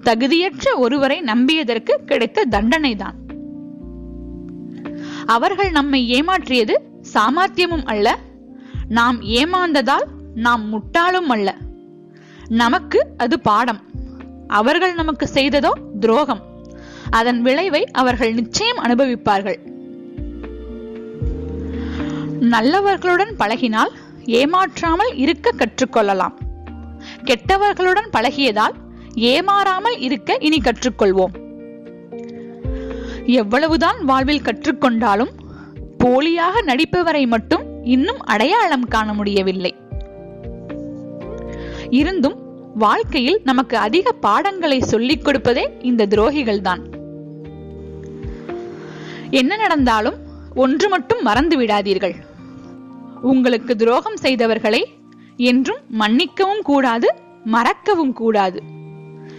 தகுதியற்ற ஒருவரை நம்பியதற்கு கிடைத்த தண்டனைதான். அவர்கள் நம்மை ஏமாற்றியது சாமர்த்தியமும் அல்ல, நாம் ஏமாந்ததால் நாம் முட்டாளும் அல்ல. நமக்கு அது பாடம். அவர்கள் நமக்கு செய்ததோ துரோகம். அதன் விளைவை அவர்கள் நிச்சயம் அனுபவிப்பார்கள். நல்லவர்களுடன் பழகினால் ஏமாற்றாமல் இருக்க கற்றுக்கொள்ளலாம். கெட்டவர்களுடன் பழகியதால் ஏமாறாமல் இருக்க இனி கற்றுக்கொள்வோம். எவ்வளவுதான் வாழ்வில் கற்றுக்கொண்டாலும் போலியாக நடிப்பவரை மட்டும் இன்னும் அடையாளம் காண முடியவில்லை. இருந்தும் வாழ்க்கையில் நமக்கு அதிக பாடங்களை சொல்லிக் கொடுப்பதே இந்த துரோகிகள்தான். என்ன நடந்தாலும் ஒன்று மட்டும் மறந்து விடாதீர்கள். உங்களுக்கு துரோகம் செய்தவர்களை என்றும் மன்னிக்கவும் கூடாது, மறக்கவும் கூடாது.